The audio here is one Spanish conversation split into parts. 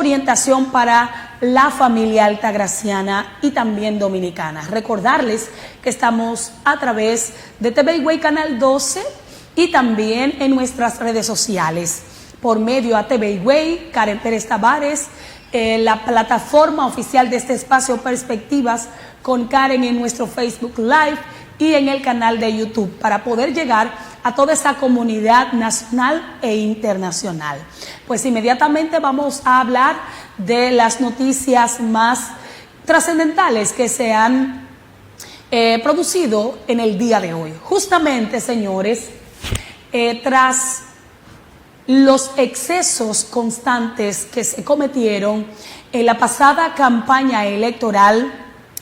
orientación para la familia altagraciana y también dominicana. Recordarles que estamos a través de TV Higüey Canal 12 y también en nuestras redes sociales, por medio a TV Higüey, Karen Pérez Tavares, la plataforma oficial de este espacio Perspectivas con Karen en nuestro Facebook Live y en el canal de YouTube, para poder llegar a toda esa comunidad nacional e internacional. Pues inmediatamente vamos a hablar de las noticias más trascendentales que se han producido en el día de hoy. Justamente, señores, tras los excesos constantes que se cometieron en la pasada campaña electoral,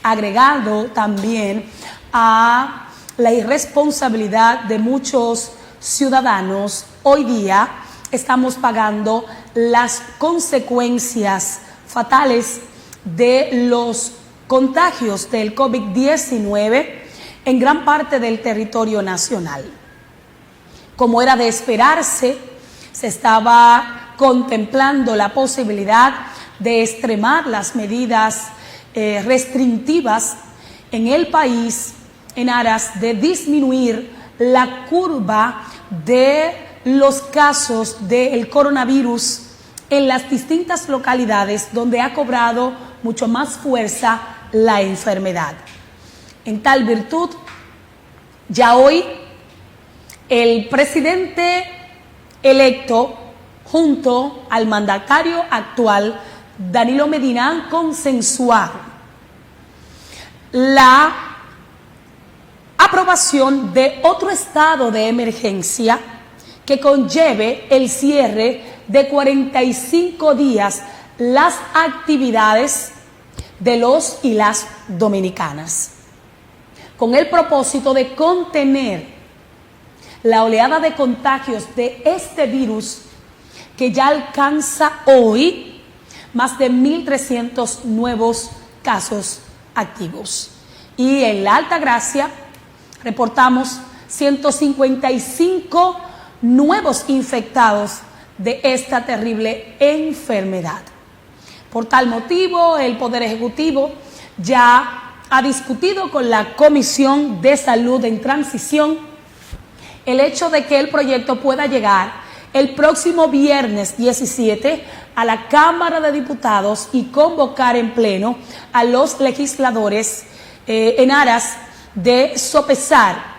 agregado también a la irresponsabilidad de muchos ciudadanos, hoy día estamos pagando las consecuencias fatales de los contagios del COVID-19 en gran parte del territorio nacional. Como era de esperarse, se estaba contemplando la posibilidad de extremar las medidas restrictivas en el país en aras de disminuir la curva de los casos del coronavirus en las distintas localidades donde ha cobrado mucho más fuerza la enfermedad. En tal virtud, ya hoy el presidente electo junto al mandatario actual, Danilo Medina, han consensuado la aprobación de otro estado de emergencia que conlleve el cierre de 45 días las actividades de los y las dominicanas, con el propósito de contener la oleada de contagios de este virus que ya alcanza hoy más de 1.300 nuevos casos activos. Y en la Altagracia reportamos 155 nuevos infectados de esta terrible enfermedad. Por tal motivo, el Poder Ejecutivo ya ha discutido con la Comisión de Salud en Transición el hecho de que el proyecto pueda llegar el próximo viernes 17 a la Cámara de Diputados y convocar en pleno a los legisladores en aras de sopesar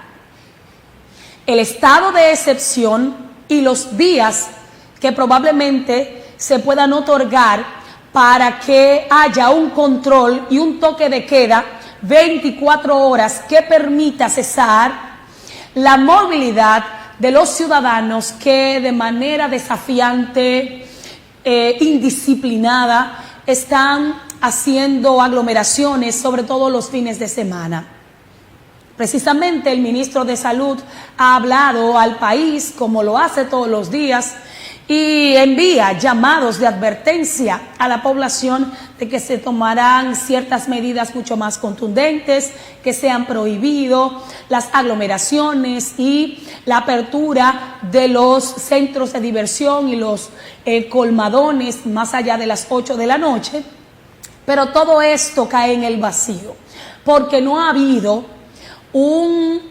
el estado de excepción y los días que probablemente se puedan otorgar para que haya un control y un toque de queda 24 horas que permita cesar la movilidad de los ciudadanos que de manera desafiante, indisciplinada, están haciendo aglomeraciones, sobre todo los fines de semana. Precisamente el ministro de Salud ha hablado al país, como lo hace todos los días, y envía llamados de advertencia a la población de que se tomarán ciertas medidas mucho más contundentes, que se han prohibido las aglomeraciones y la apertura de los centros de diversión y los colmadones más allá de las 8 de la noche. Pero todo esto cae en el vacío, porque no ha habido un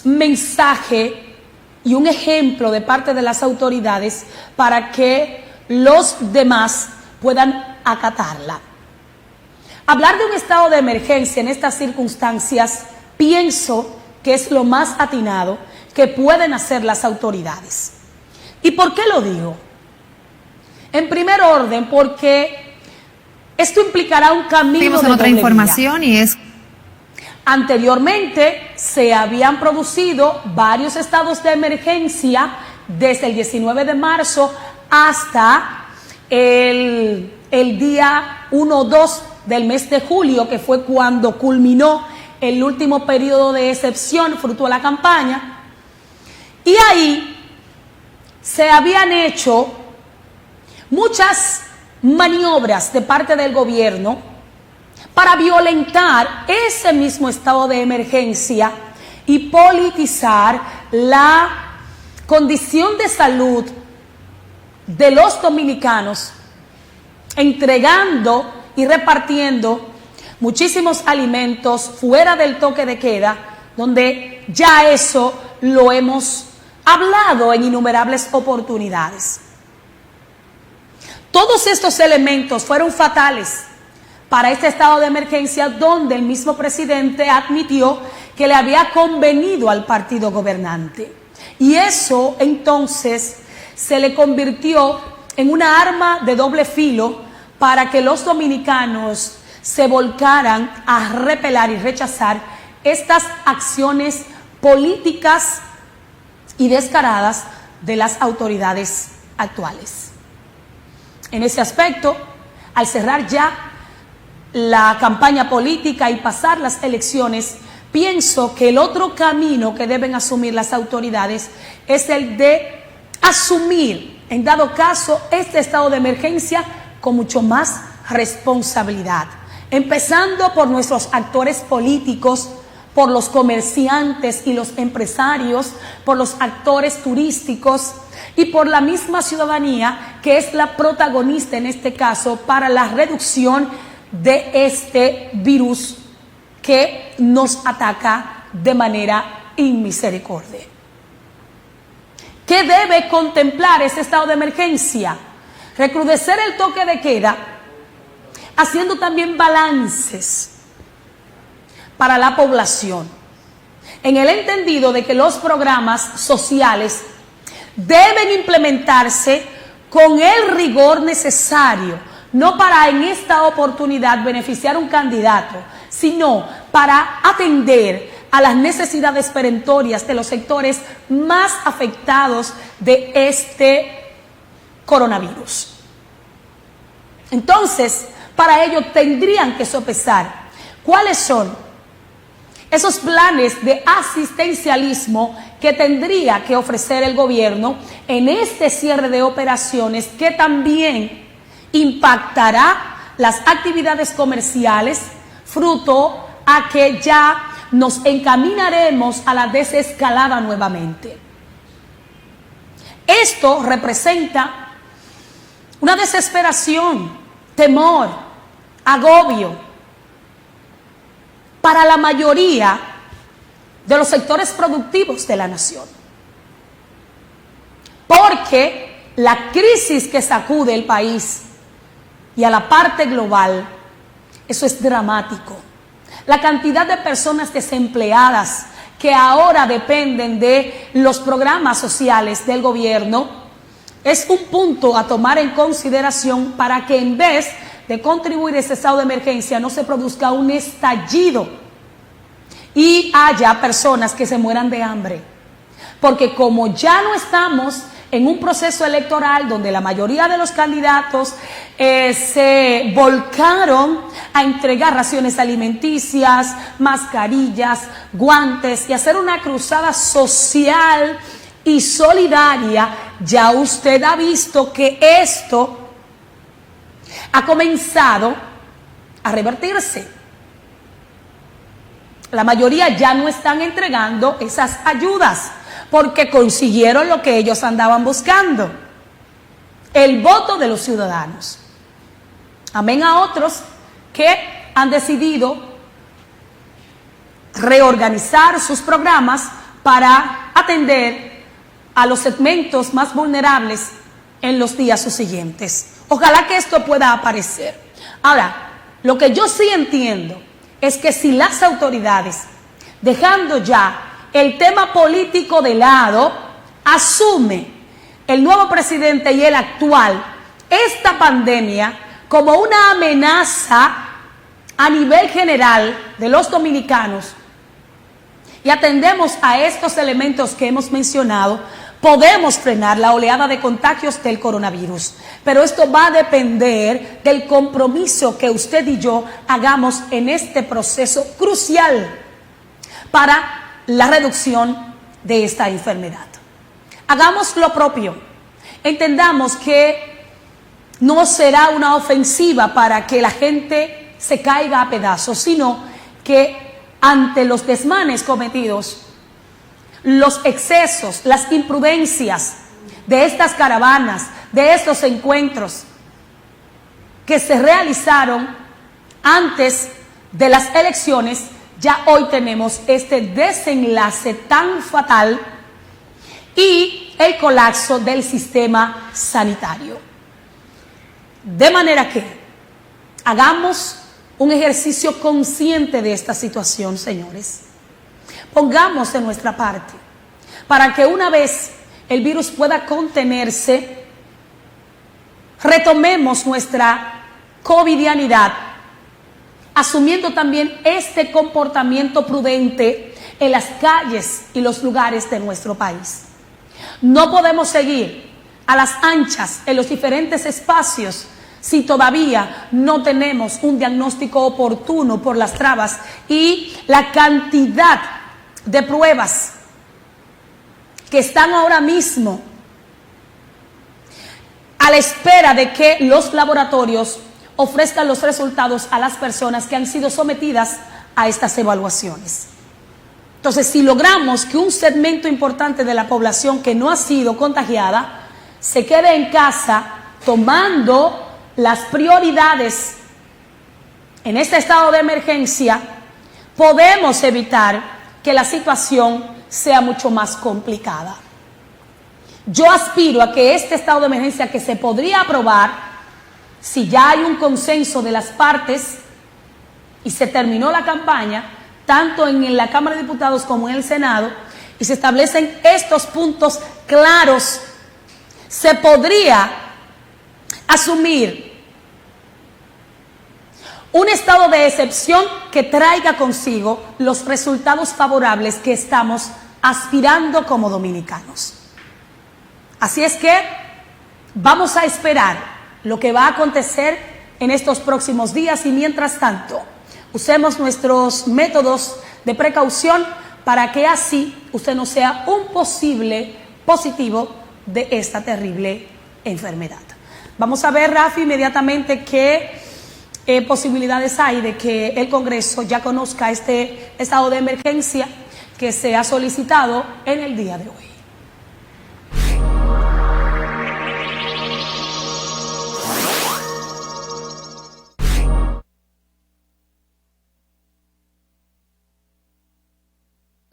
mensaje y un ejemplo de parte de las autoridades para que los demás puedan acatarla. Hablar de un estado de emergencia en estas circunstancias, pienso que es lo más atinado que pueden hacer las autoridades. ¿Y por qué lo digo? En primer orden, porque esto implicará un camino de otra información vía. Y es Anteriormente se habían producido varios estados de emergencia desde el 19 de marzo hasta el día 1 o 2 del mes de julio, que fue cuando culminó el último periodo de excepción fruto de la campaña. Y ahí se habían hecho muchas maniobras de parte del gobierno para violentar ese mismo estado de emergencia y politizar la condición de salud de los dominicanos entregando y repartiendo muchísimos alimentos fuera del toque de queda, donde ya eso lo hemos hablado en innumerables oportunidades. Todos estos elementos fueron fatales para este estado de emergencia, donde el mismo presidente admitió que le había convenido al partido gobernante. Y eso entonces se le convirtió en una arma de doble filo para que los dominicanos se volcaran a repelar y rechazar estas acciones políticas y descaradas de las autoridades actuales. En ese aspecto, al cerrar ya la campaña política y pasar las elecciones, pienso que el otro camino que deben asumir las autoridades es el de asumir, en dado caso, este estado de emergencia con mucho más responsabilidad, empezando por nuestros actores políticos, por los comerciantes y los empresarios, por los actores turísticos y por la misma ciudadanía, que es la protagonista en este caso para la reducción de este virus que nos ataca de manera inmisericordia. ¿Qué debe contemplar ese estado de emergencia? Recrudecer el toque de queda, haciendo también balances para la población, en el entendido de que los programas sociales deben implementarse con el rigor necesario, no para en esta oportunidad beneficiar a un candidato, sino para atender a las necesidades perentorias de los sectores más afectados de este coronavirus. Entonces, para ello tendrían que sopesar cuáles son esos planes de asistencialismo que tendría que ofrecer el gobierno en este cierre de operaciones, que también impactará las actividades comerciales, fruto a que ya nos encaminaremos a la desescalada nuevamente. Esto representa una desesperación, temor, agobio para la mayoría de los sectores productivos de la nación. Porque la crisis que sacude el país y a la parte global, eso es dramático. La cantidad de personas desempleadas que ahora dependen de los programas sociales del gobierno es un punto a tomar en consideración para que en vez de contribuir a este estado de emergencia no se produzca un estallido y haya personas que se mueran de hambre. Porque como ya no estamos en un proceso electoral donde la mayoría de los candidatos se volcaron a entregar raciones alimenticias, mascarillas, guantes y hacer una cruzada social y solidaria, ya usted ha visto que esto ha comenzado a revertirse. La mayoría ya no están entregando esas ayudas porque consiguieron lo que ellos andaban buscando: el voto de los ciudadanos. Amén a otros que han decidido reorganizar sus programas para atender a los segmentos más vulnerables en los días subsiguientes. Ojalá que esto pueda aparecer. Ahora, lo que yo sí entiendo es que si las autoridades, dejando ya el tema político de lado, asume el nuevo presidente y el actual esta pandemia como una amenaza a nivel general de los dominicanos y atendemos a estos elementos que hemos mencionado, podemos frenar la oleada de contagios del coronavirus. Pero esto va a depender del compromiso que usted y yo hagamos en este proceso crucial para la reducción de esta enfermedad. Hagamos lo propio. Entendamos que no será una ofensiva para que la gente se caiga a pedazos, sino que ante los desmanes cometidos, los excesos, las imprudencias de estas caravanas, de estos encuentros, que se realizaron antes de las elecciones, ya hoy tenemos este desenlace tan fatal y el colapso del sistema sanitario. De manera que hagamos un ejercicio consciente de esta situación, señores. Pongamos de nuestra parte para que una vez el virus pueda contenerse, retomemos nuestra covidianidad, asumiendo también este comportamiento prudente en las calles y los lugares de nuestro país. No podemos seguir a las anchas en los diferentes espacios si todavía no tenemos un diagnóstico oportuno por las trabas y la cantidad de pruebas que están ahora mismo a la espera de que los laboratorios ofrezcan los resultados a las personas que han sido sometidas a estas evaluaciones. Entonces, si logramos que un segmento importante de la población que no ha sido contagiada se quede en casa tomando las prioridades en este estado de emergencia, podemos evitar que la situación sea mucho más complicada. Yo aspiro a que este estado de emergencia, que se podría aprobar si ya hay un consenso de las partes y se terminó la campaña, tanto en la Cámara de Diputados como en el Senado, y se establecen estos puntos claros, se podría asumir un estado de excepción que traiga consigo los resultados favorables que estamos aspirando como dominicanos. Así es que vamos a esperar lo que va a acontecer en estos próximos días y mientras tanto usemos nuestros métodos de precaución para que así usted no sea un posible positivo de esta terrible enfermedad. Vamos a ver, Rafi, inmediatamente qué posibilidades hay de que el Congreso ya conozca este estado de emergencia que se ha solicitado en el día de hoy.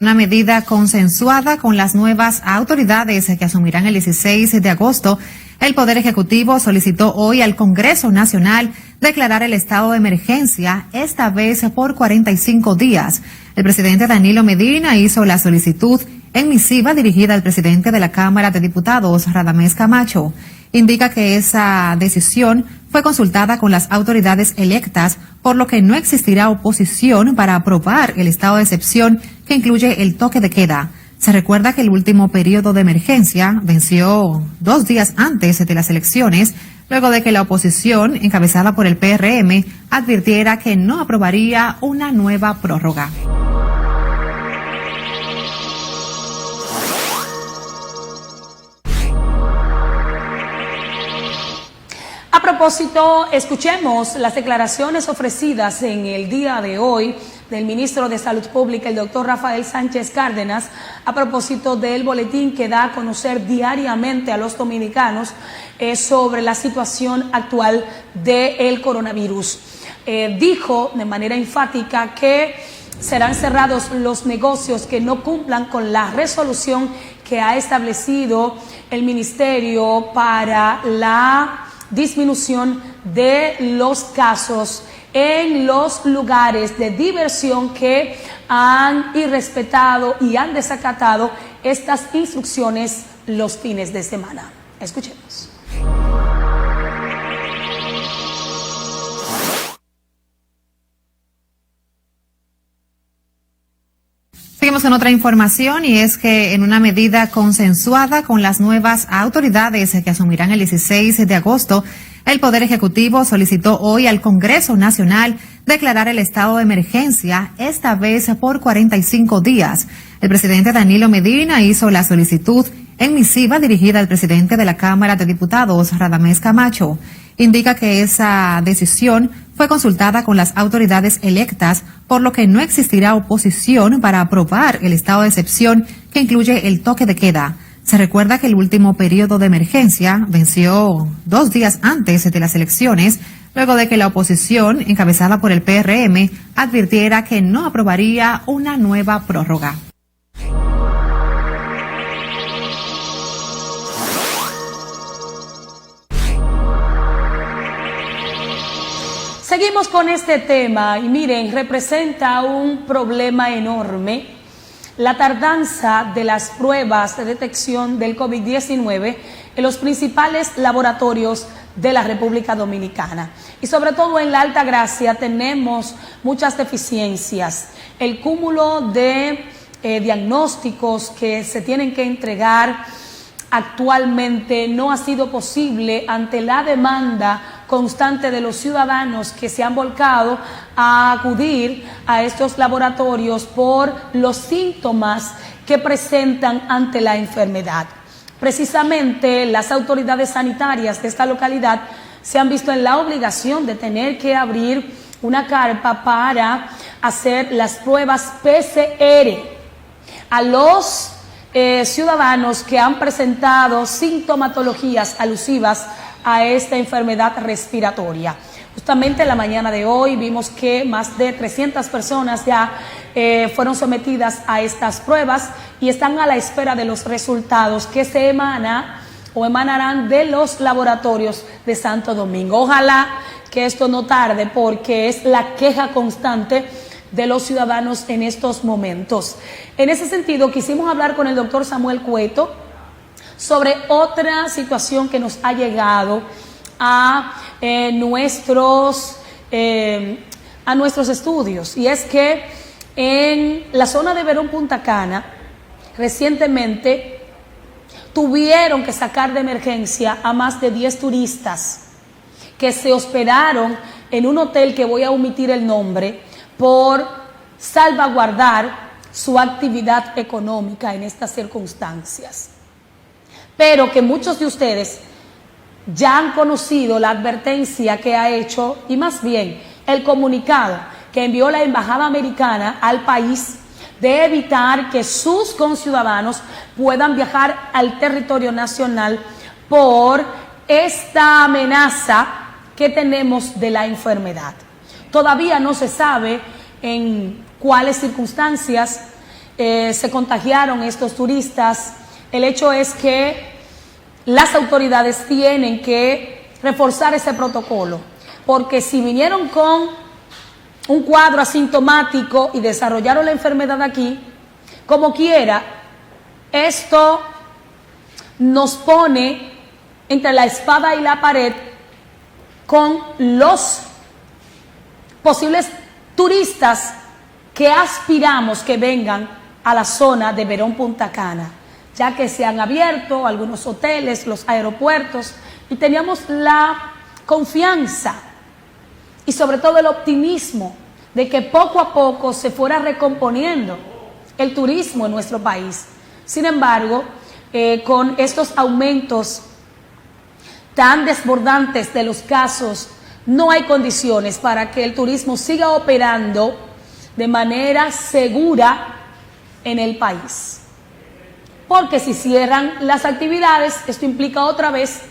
Una medida consensuada con las nuevas autoridades que asumirán el 16 de agosto, el Poder Ejecutivo solicitó hoy al Congreso Nacional declarar el estado de emergencia, esta vez por 45 días. El presidente Danilo Medina hizo la solicitud en misiva dirigida al presidente de la Cámara de Diputados, Radamés Camacho. Indica que esa decisión fue consultada con las autoridades electas, por lo que no existirá oposición para aprobar el estado de excepción que incluye el toque de queda. Se recuerda que el último periodo de emergencia venció 2 días antes de las elecciones, luego de que la oposición, encabezada por el PRM, advirtiera que no aprobaría una nueva prórroga. A propósito, escuchemos las declaraciones ofrecidas en el día de hoy del ministro de Salud Pública, el doctor Rafael Sánchez Cárdenas, a propósito del boletín que da a conocer diariamente a los dominicanos sobre la situación actual del coronavirus. Dijo de manera enfática que serán cerrados los negocios que no cumplan con la resolución que ha establecido el ministerio para la disminución de los casos en los lugares de diversión que han irrespetado y han desacatado estas instrucciones los fines de semana. Escuchemos. Seguimos en otra información y es que en una medida consensuada con las nuevas autoridades que asumirán el 16 de agosto, el Poder Ejecutivo solicitó hoy al Congreso Nacional declarar el estado de emergencia, esta vez por 45 días. El presidente Danilo Medina hizo la solicitud en misiva dirigida al presidente de la Cámara de Diputados, Radamés Camacho. Indica que esa decisión fue consultada con las autoridades electas, por lo que no existirá oposición para aprobar el estado de excepción que incluye el toque de queda. Se recuerda que el último periodo de emergencia venció 2 días antes de las elecciones, luego de que la oposición, encabezada por el PRM, advirtiera que no aprobaría una nueva prórroga. Seguimos con este tema y miren, representa un problema enorme la tardanza de las pruebas de detección del COVID-19 en los principales laboratorios de la República Dominicana. Y sobre todo en la Altagracia tenemos muchas deficiencias. El cúmulo de diagnósticos que se tienen que entregar actualmente no ha sido posible ante la demanda constante de los ciudadanos que se han volcado a acudir a estos laboratorios por los síntomas que presentan ante la enfermedad. Precisamente las autoridades sanitarias de esta localidad se han visto en la obligación de tener que abrir una carpa para hacer las pruebas PCR a los ciudadanos que han presentado sintomatologías alusivas a esta enfermedad respiratoria. Justamente en la mañana de hoy vimos que más de 300 personas ya fueron sometidas a estas pruebas y están a la espera de los resultados que se emanarán de los laboratorios de Santo Domingo. Ojalá que esto no tarde, porque es la queja constante de los ciudadanos en estos momentos. En ese sentido, quisimos hablar con el doctor Samuel Cueto sobre otra situación que nos ha llegado a nuestros estudios, y es que en la zona de Verón Punta Cana recientemente tuvieron que sacar de emergencia a más de 10 turistas que se hospedaron en un hotel que voy a omitir el nombre por salvaguardar su actividad económica en estas circunstancias. Pero que muchos de ustedes ya han conocido la advertencia que ha hecho, y más bien el comunicado que envió la Embajada Americana al país de evitar que sus conciudadanos puedan viajar al territorio nacional por esta amenaza que tenemos de la enfermedad. Todavía no se sabe en cuáles circunstancias se contagiaron estos turistas. El hecho es que las autoridades tienen que reforzar ese protocolo, porque si vinieron con un cuadro asintomático y desarrollaron la enfermedad aquí, como quiera, esto nos pone entre la espada y la pared con los posibles turistas que aspiramos que vengan a la zona de Verón Punta Cana, ya que se han abierto algunos hoteles, los aeropuertos, y teníamos la confianza y sobre todo el optimismo de que poco a poco se fuera recomponiendo el turismo en nuestro país. Sin embargo, con estos aumentos tan desbordantes de los casos, no hay condiciones para que el turismo siga operando de manera segura en el país. Porque si cierran las actividades, esto implica otra vez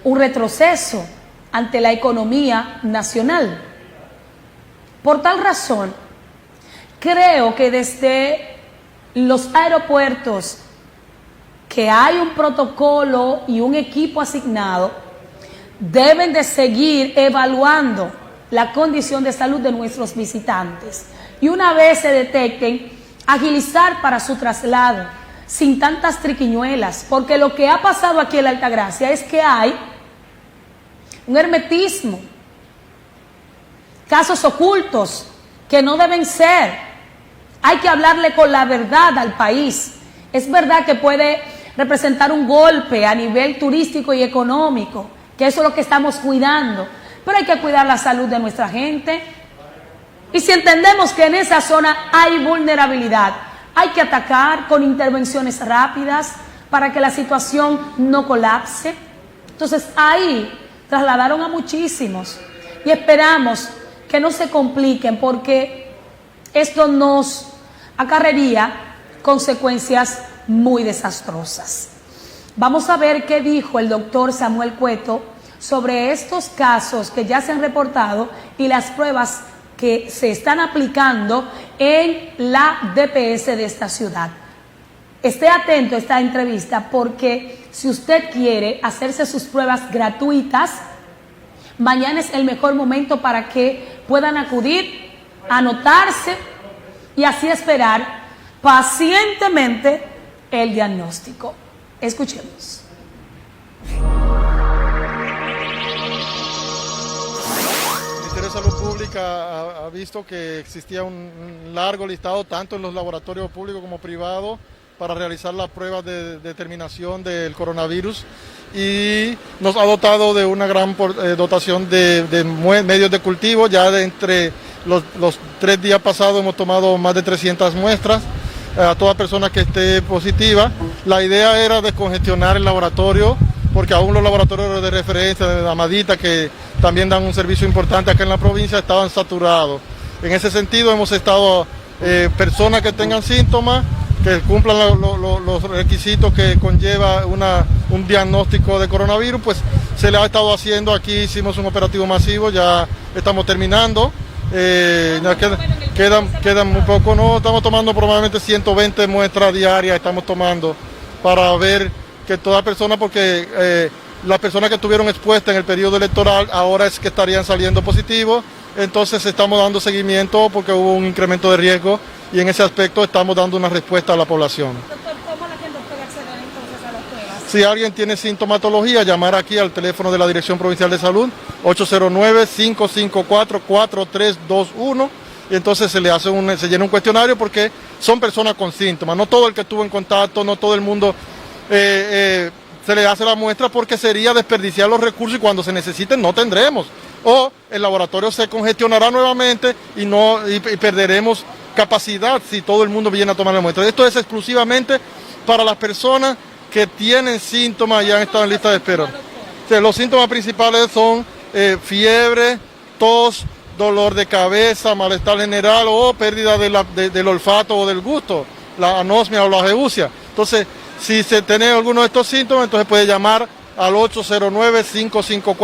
un retroceso ante la economía nacional. Por tal razón, creo que desde los aeropuertos, que hay un protocolo y un equipo asignado, deben de seguir evaluando la condición de salud de nuestros visitantes. Y una vez se detecten, agilizar para su traslado, sin tantas triquiñuelas, porque lo que ha pasado aquí en la Altagracia es que hay un hermetismo, casos ocultos que no deben ser. Hay que hablarle con la verdad al país. Es verdad que puede representar un golpe a nivel turístico y económico, que eso es lo que estamos cuidando, pero hay que cuidar la salud de nuestra gente. Y si entendemos que en esa zona hay vulnerabilidad, hay que atacar con intervenciones rápidas para que la situación no colapse. Entonces ahí trasladaron a muchísimos y esperamos que no se compliquen, porque esto nos acarrearía consecuencias muy desastrosas. Vamos a ver qué dijo el doctor Samuel Cueto sobre estos casos que ya se han reportado y las pruebas que se están aplicando en la DPS de esta ciudad. Esté atento a esta entrevista porque si usted quiere hacerse sus pruebas gratuitas, mañana es el mejor momento para que puedan acudir, anotarse y así esperar pacientemente el diagnóstico. Escuchemos. El Ministerio de Salud Pública ha visto que existía un largo listado tanto en los laboratorios públicos como privados para realizar las pruebas de determinación del coronavirus y nos ha dotado de una gran dotación de medios de cultivo. Ya de entre los 3 días pasados hemos tomado más de 300 muestras a toda persona que esté positiva. La idea era descongestionar el laboratorio porque aún los laboratorios de referencia de Amadita, que también dan un servicio importante acá en la provincia, estaban saturados. En ese sentido hemos estado, personas que tengan síntomas, que cumplan los requisitos que conlleva un diagnóstico de coronavirus, pues se le ha estado haciendo. Aquí hicimos un operativo masivo, ya estamos terminando, ya quedan muy poco, no, estamos tomando probablemente 120 muestras diarias, estamos tomando para ver que toda persona, porque las personas que estuvieron expuestas en el periodo electoral ahora es que estarían saliendo positivos, entonces estamos dando seguimiento porque hubo un incremento de riesgo y en ese aspecto estamos dando una respuesta a la población. Doctor, ¿cómo la gente puede acceder entonces a las pruebas? Si alguien tiene sintomatología, llamar aquí al teléfono de la Dirección Provincial de Salud, 809-554-4321, y entonces se llena un cuestionario porque son personas con síntomas. No todo el que estuvo en contacto, no todo el mundo se le hace la muestra porque sería desperdiciar los recursos y cuando se necesiten no tendremos. O el laboratorio se congestionará nuevamente y perderemos capacidad si todo el mundo viene a tomar la muestra. Esto es exclusivamente para las personas que tienen síntomas y han estado en lista de espera. O sea, los síntomas principales son fiebre, tos, dolor de cabeza, malestar general o pérdida del olfato o del gusto, la anosmia o la geusia. Entonces, si se tiene alguno de estos síntomas, entonces puede llamar al 809-554.